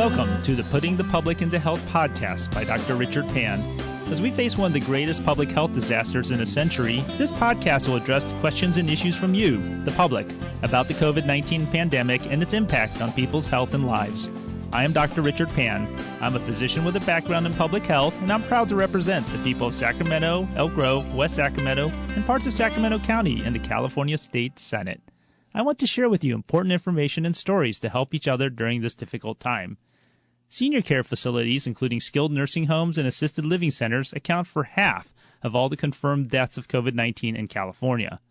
Welcome to the Putting the Public into Health podcast by Dr. Richard Pan. As we face one of the greatest public health disasters in a century, this podcast will address questions and issues from you, the public, about the COVID-19 pandemic and its impact on people's health and lives. I am Dr. Richard Pan. I'm a physician with a background in public health, and I'm proud to represent the people of Sacramento, Elk Grove, West Sacramento, and parts of Sacramento County in the California State Senate. I want to share with you important information and stories to help each other during this difficult time. Senior care facilities, including skilled nursing homes and assisted living centers, account for half of all the confirmed deaths of COVID-19 in California.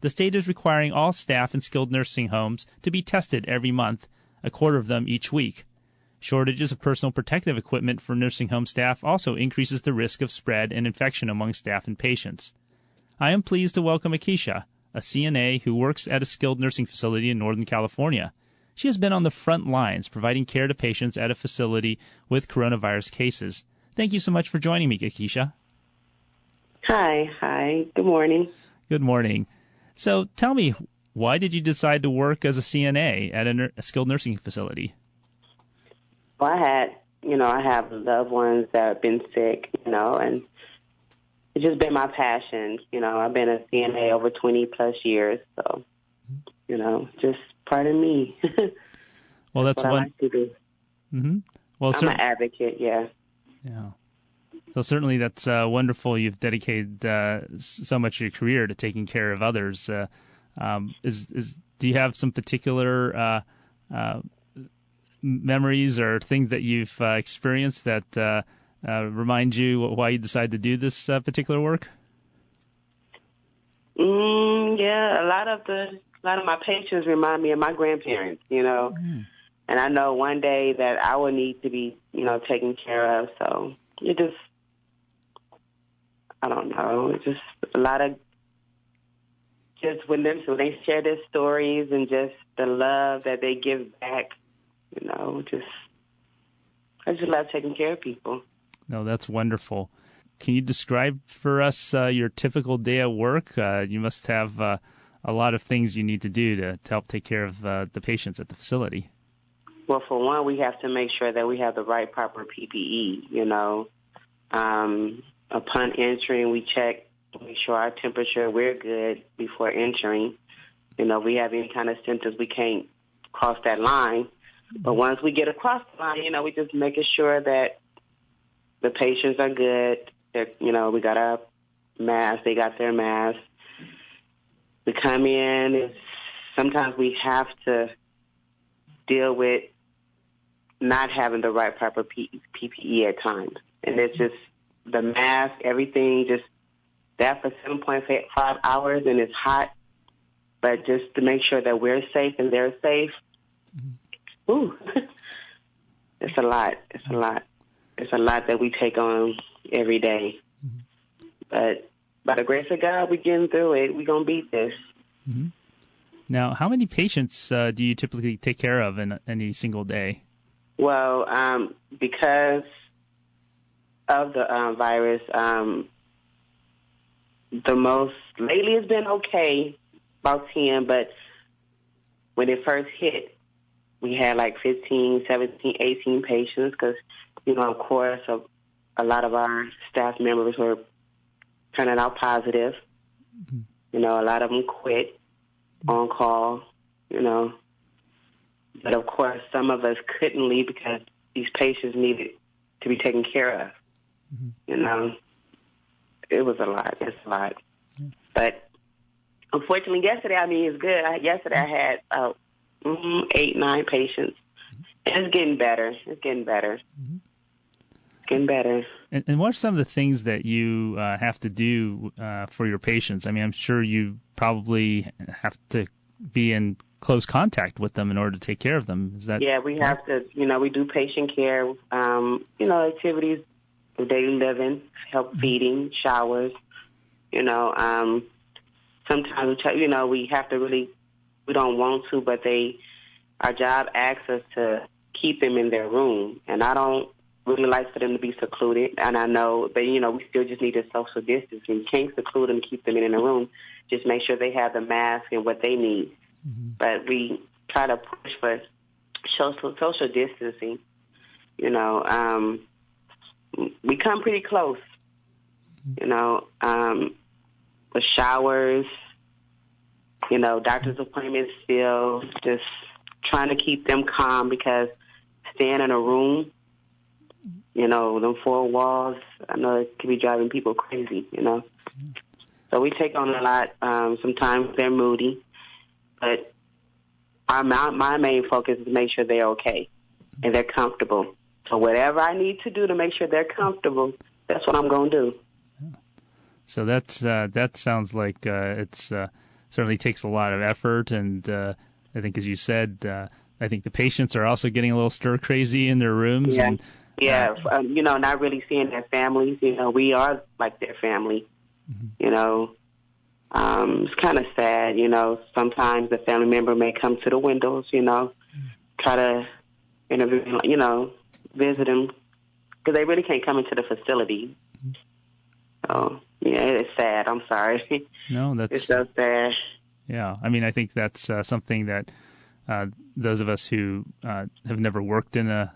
The state is requiring all staff in skilled nursing homes to be tested every month, a quarter of them each week. Shortages of personal protective equipment for nursing home staff also increases the risk of spread and infection among staff and patients. I am pleased to welcome Akisha, a CNA who works at a skilled nursing facility in Northern California. She has been on the front lines providing care to patients at a facility with coronavirus cases. Thank you so much for joining me, Akisha. Hi. Good morning. Good morning. So tell me, why did you decide to work as a CNA at a skilled nursing facility? Well, I have loved ones that have been sick, and it's just been my passion. I've been a CNA over 20 plus years, so, just part of me. Well, that's what I like to do. Mm-hmm. Well, I'm an advocate, yeah. Yeah. So certainly that's wonderful. You've dedicated so much of your career to taking care of others. Do you have some particular memories or things that you've experienced that remind you why you decided to do this particular work? Yeah, a lot of my patients remind me of my grandparents, and I know one day that I will need to be, taken care of. So it just, I don't know, it's just a lot of, just when they share their stories and just the love that they give back, I just love taking care of people. No, that's wonderful. Can you describe for us your typical day at work? You must have a lot of things you need to do to help take care of the patients at the facility. Well, for one, we have to make sure that we have the right proper PPE, Upon entering, we check, make sure our temperature, we're good before entering. We have any kind of symptoms, we can't cross that line. But once we get across the line, we just making sure that the patients are good, that, we got our mask, they got their mask. We come in, and sometimes we have to deal with not having the right proper PPE at times. And it's just the mask, everything, just that for 7.5 hours, and it's hot. But just to make sure that we're safe and they're safe, it's a lot. It's a lot that we take on every day. Mm-hmm. But by the grace of God, we're getting through it. We're going to beat this. Mm-hmm. Now, how many patients do you typically take care of in any single day? Well, because of the virus, the most lately has been okay, about 10, but when it first hit, we had like 15, 17, 18 patients because, of course, a lot of our staff members were turning out positive. Mm-hmm. A lot of them quit on call, But, of course, some of us couldn't leave because these patients needed to be taken care of. Mm-hmm. It was a lot. It's a lot. Mm-hmm. But, unfortunately, yesterday, it's good. Yesterday I had 8, 9 patients. And it's getting better. Mm-hmm. Getting better. And what are some of the things that you have to do for your patients? I'm sure you probably have to be in close contact with them in order to take care of them. Is that? Yeah, we have to. We do patient care. Activities of daily living, help feeding, showers. Sometimes we have to really. We don't want to, but our job asks us to keep them in their room, and I don't really like for them to be secluded, and I know, but, we still just need to social distance. You can't seclude them, keep them in a room. Just make sure they have the mask and what they need. Mm-hmm. But we try to push for social distancing. You know, we come pretty close. You know, with showers, you know, doctor's appointments, still just trying to keep them calm, because staying in a room, you know, them four walls, I know it can be driving people crazy, you know. So we take on a lot. Sometimes they're moody, but my main focus is to make sure they're okay and they're comfortable. So whatever I need to do to make sure they're comfortable, that's what I'm going to do. So that sounds like it's certainly takes a lot of effort, and I think, as you said, I think the patients are also getting a little stir crazy in their rooms. Yeah, and, you know, not really seeing their families. You know, we are like their family. Mm-hmm. You know, it's kind of sad. You know, sometimes the family member may come to the windows. You know, try to interview. You know, visit them, because they really can't come into the facility. So, yeah, it's sad. I'm sorry. No, it's so sad. Yeah, I mean, I think that's something that those of us who have never worked in a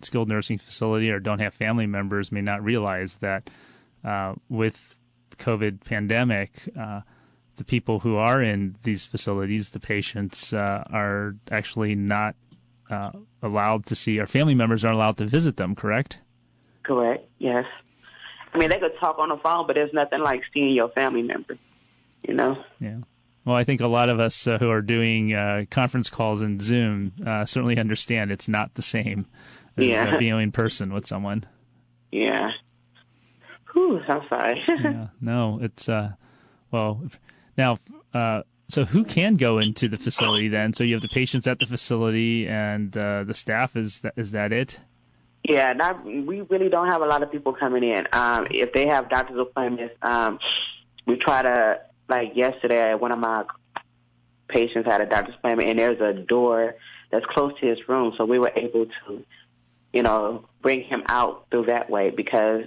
skilled nursing facility or don't have family members may not realize that with the COVID pandemic, the people who are in these facilities, the patients, are actually not allowed to see, our family members aren't allowed to visit them, correct? Correct, yes. I mean, they could talk on the phone, but there's nothing like seeing your family member, you know? Yeah. Well, I think a lot of us who are doing conference calls in Zoom certainly understand it's not the same as being in person with someone. Yeah. Whew, I'm sorry. Yeah. No, it's, well, now, so who can go into the facility then? So you have the patients at the facility and the staff, is that it? Yeah, we really don't have a lot of people coming in. If they have doctor's appointments, we try to, like yesterday, one of my patients had a doctor's appointment, and there's a door that's close to his room, so we were able to, you know, bring him out through that way, because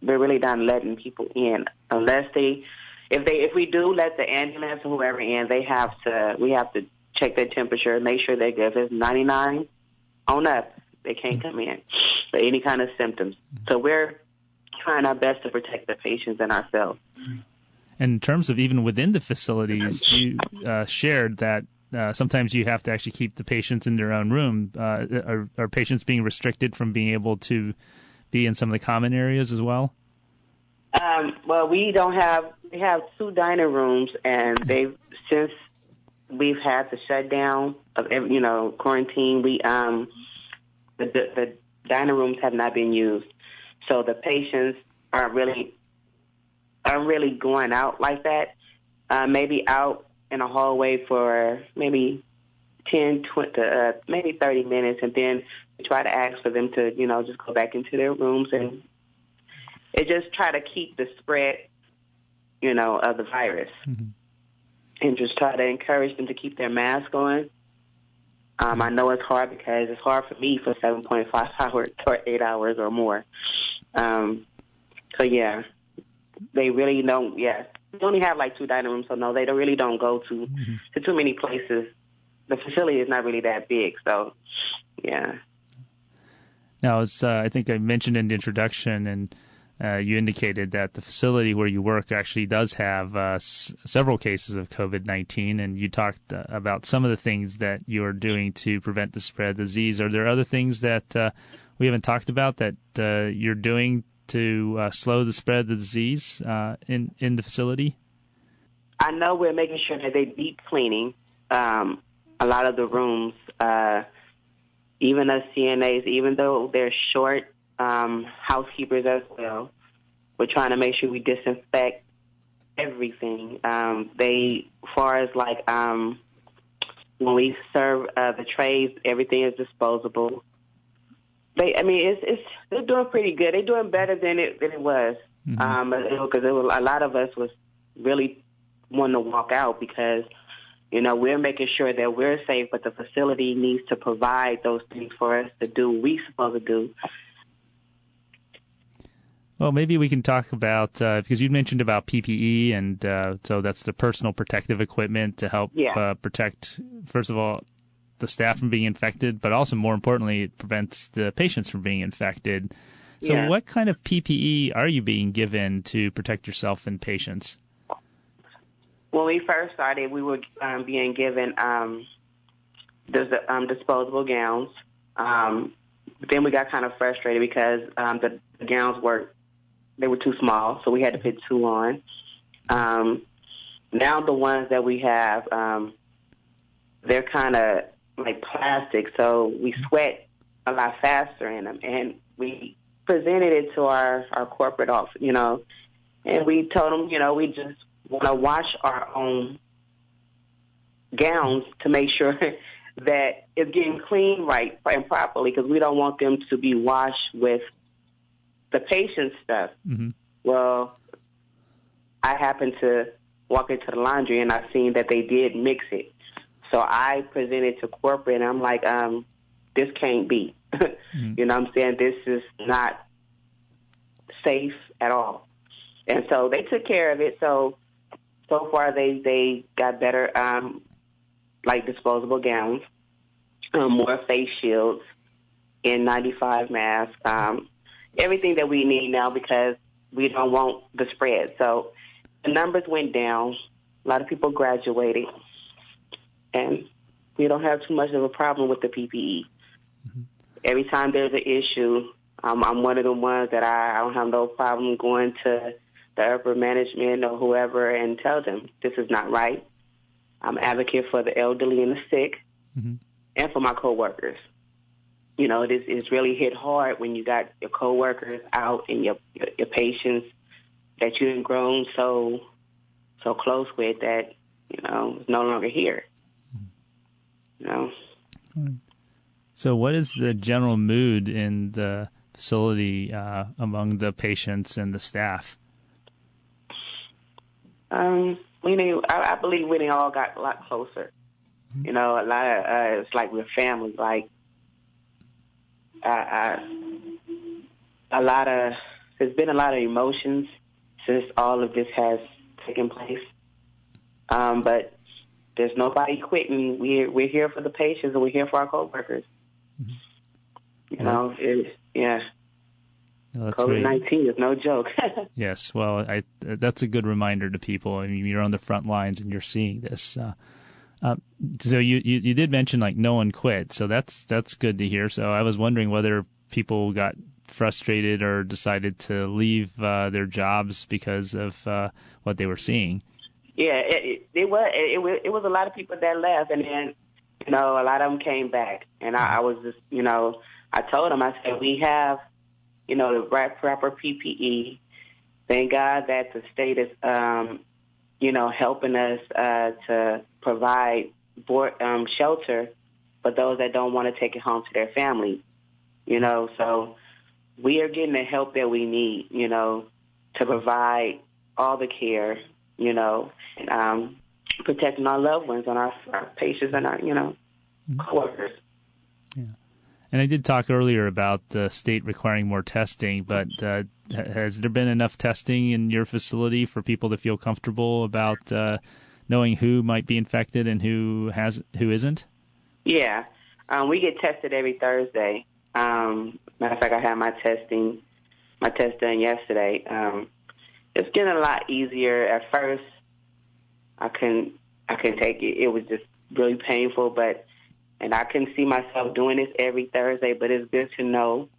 we're really not letting people in unless if we do let the ambulance or whoever in, we have to check their temperature, make sure they're good. If it's 99 on up, they can't come in for any kind of symptoms. So we're trying our best to protect the patients and ourselves. And in terms of even within the facilities, you shared that sometimes you have to actually keep the patients in their own room. Are patients being restricted from being able to be in some of the common areas as well? Well, we have two dining rooms, and since we've had the shutdown of, you know, quarantine, the dining rooms have not been used. So the patients aren't really going out like that. Maybe out in a hallway for maybe 10, 20, maybe 30 minutes, and then we try to ask for them to, you know, just go back into their rooms, and it just try to keep the spread, you know, of the virus, and just try to encourage them to keep their mask on. I know it's hard, because it's hard for me for 7.5 hours or 8 hours or more. So, yeah, they really don't, we only have like two dining rooms, so no, they really don't go to too many places. The facility is not really that big, so, yeah. Now, I think I mentioned in the introduction, and you indicated that the facility where you work actually does have several cases of COVID-19, and you talked about some of the things that you are doing to prevent the spread of the disease. Are there other things that we haven't talked about that you're doing to slow the spread of the disease in the facility? I know we're making sure that they're deep cleaning a lot of the rooms, even us CNAs, even though they're short, housekeepers as well. We're trying to make sure we disinfect everything. As far as like when we serve the trays, everything is disposable. They're doing pretty good. They're doing better than it was, because a lot of us was really wanting to walk out, because, you know, we're making sure that we're safe, but the facility needs to provide those things for us to do what we're supposed to do. Well, maybe we can talk about, because you mentioned about PPE, and so that's the personal protective equipment to help protect, first of all, the staff from being infected, but also more importantly, it prevents the patients from being infected. So Yeah. what kind of PPE are you being given to protect yourself and patients? When we first started, we were being given disposable gowns. Then we got kind of frustrated because the gowns were too small, so we had to put 2 on. Now the ones that we have, they're kind of like plastic, so we sweat a lot faster in them. And we presented it to our corporate office, and we told them, we just want to wash our own gowns to make sure that it's getting clean right and properly, because we don't want them to be washed with the patient's stuff. Mm-hmm. Well, I happened to walk into the laundry and I seen that they did mix it. So I presented to corporate and I'm like, this can't be. Mm-hmm. You know what I'm saying? This is not safe at all. And so they took care of it. So far they got better, like disposable gowns, more face shields, N95 masks, everything that we need now because we don't want the spread. So the numbers went down. A lot of people graduated, and we don't have too much of a problem with the PPE. Mm-hmm. Every time there's an issue, I'm one of the ones that I don't have no problem going to the upper management or whoever and tell them this is not right. I'm an advocate for the elderly and the sick, mm-hmm. and for my coworkers. It's really hit hard when you got your coworkers out and your patients that you've grown so close with that, is no longer here. So what is the general mood in the facility among the patients and the staff? I believe we all got a lot closer. Mm-hmm. A lot of it's like we're family. Like there's been a lot of emotions since all of this has taken place. But there's nobody quitting. We're here for the patients and we're here for our coworkers. Mm-hmm. COVID-19 is no joke. Yes, well, that's a good reminder to people. I mean, you're on the front lines and you're seeing this. So you did mention like no one quit, so that's good to hear. So I was wondering whether people got frustrated or decided to leave their jobs because of what they were seeing. Yeah, it was a lot of people that left, and then a lot of them came back, and I was just I told them, I said, we have the right proper PPE. Thank God that the state is helping us to provide shelter for those that don't want to take it home to their family. So we are getting the help that we need, to provide all the care, and protecting our loved ones and our patients and our, coworkers. Yeah. And I did talk earlier about the state requiring more testing, but has there been enough testing in your facility for people to feel comfortable about knowing who might be infected and who isn't? Yeah. We get tested every Thursday. Matter of fact, I had my test done yesterday. It's getting a lot easier. At first, I couldn't take it. It was just really painful, and I couldn't see myself doing this every Thursday, but it's good to know.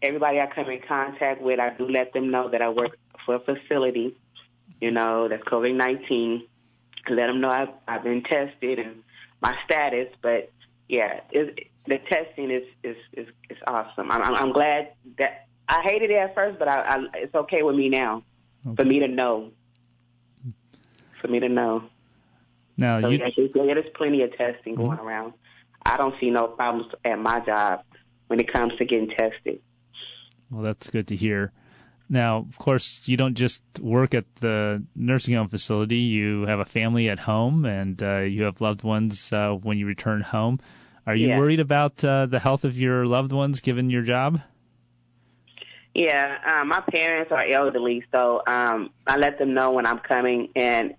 Everybody I come in contact with, I do let them know that I work for a facility, that's COVID-19. Let them know I've been tested and my status. But, yeah, the testing is awesome. I'm glad that I hated it at first, but it's okay with me now. Okay. For me to know. Now, there's plenty of testing going around. I don't see no problems at my job when it comes to getting tested. Well, that's good to hear. Now, of course, you don't just work at the nursing home facility. You have a family at home, and you have loved ones when you return home. Are you worried about the health of your loved ones given your job? Yeah, my parents are elderly, so I let them know when I'm coming, and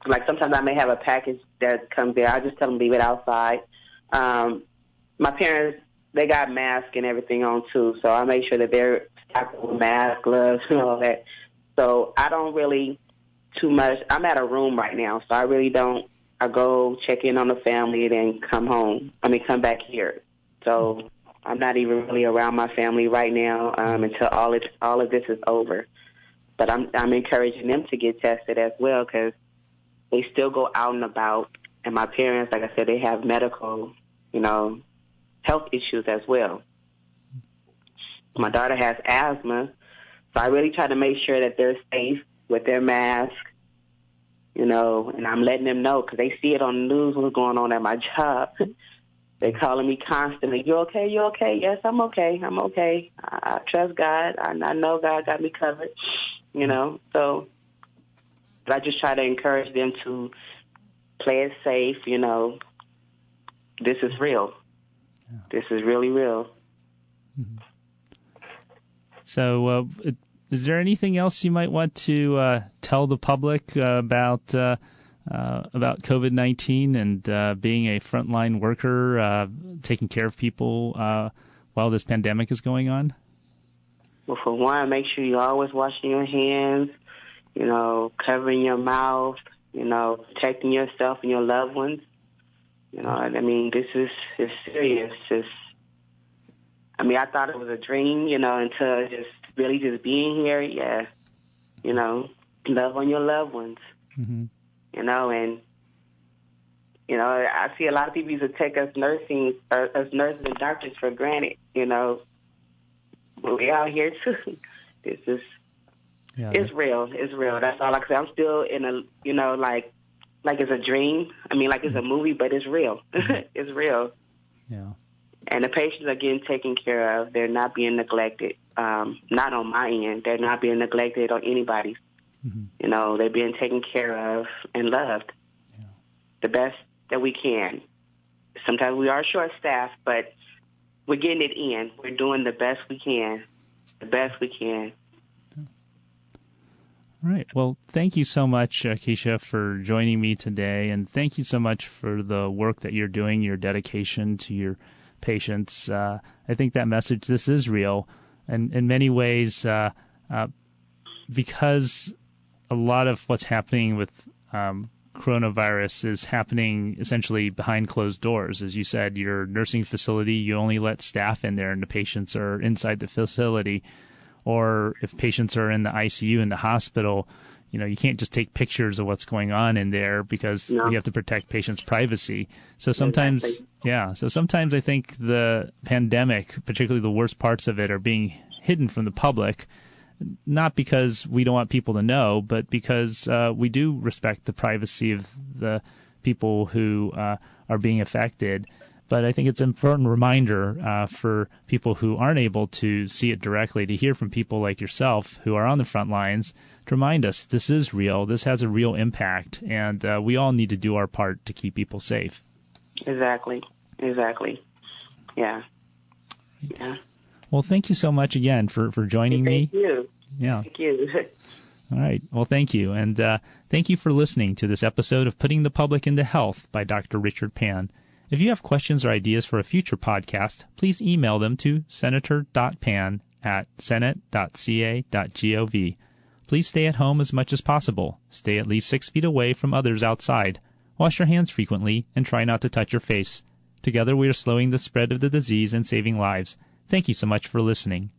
like sometimes I may have a package that comes there. I just tell them to leave it outside. My parents, they got masks and everything on too, so I make sure that they're stocked with masks, gloves, and all that. So I don't really too much. I'm at a room right now, so I really don't. I go check in on the family and then come come back here. So I'm not even really around my family right now until all of this is over. But I'm encouraging them to get tested as well because they still go out and about. And my parents, like I said, they have medical, health issues as well. My daughter has asthma, so I really try to make sure that they're safe with their mask. And I'm letting them know because they see it on the news what's going on at my job. They're calling me constantly, you okay, you okay? Yes, I'm okay, I'm okay. I trust God. I know God got me covered, So but I just try to encourage them to play it safe, This is real. Yeah. This is really real. Mm-hmm. So is there anything else you might want to tell the public about COVID-19 and being a frontline worker, taking care of people while this pandemic is going on? Well, for one, make sure you're always washing your hands, covering your mouth, protecting yourself and your loved ones. This is serious. I thought it was a dream, until just being here. Yeah, love on your loved ones. Mm-hmm. I see a lot of people used to take us nurses and doctors for granted, but we out here too. This is, it's real. It's real. That's all I can say. I'm still in a, like it's a dream. Like it's a movie, but it's real. It's real. Yeah. And the patients are getting taken care of. They're not being neglected. Not on my end. They're not being neglected on anybody's. Mm-hmm. They're being taken care of and loved the best that we can. Sometimes we are short-staffed, but we're getting it in. We're doing the best we can. The best we can. All right. Well, thank you so much, Akisha, for joining me today, and thank you so much for the work that you're doing, your dedication to your patients. I think that message, this is real, and in many ways, because a lot of what's happening with coronavirus is happening essentially behind closed doors. As you said, your nursing facility, you only let staff in there and the patients are inside the facility. Or if patients are in the ICU in the hospital, you can't just take pictures of what's going on in there because you have to protect patients' privacy. So sometimes, sometimes I think the pandemic, particularly the worst parts of it, are being hidden from the public, not because we don't want people to know, but because we do respect the privacy of the people who are being affected. But I think it's an important reminder for people who aren't able to see it directly, to hear from people like yourself who are on the front lines, to remind us this is real, this has a real impact, and we all need to do our part to keep people safe. Exactly. Yeah. Well, thank you so much again for joining me. Thank you. Yeah. Thank you. All right. Well, thank you. And thank you for listening to this episode of Putting the Public into Health by Dr. Richard Pan. If you have questions or ideas for a future podcast, please email them to senator.pan@senate.ca.gov. Please stay at home as much as possible. Stay at least 6 feet away from others outside. Wash your hands frequently and try not to touch your face. Together we are slowing the spread of the disease and saving lives. Thank you so much for listening.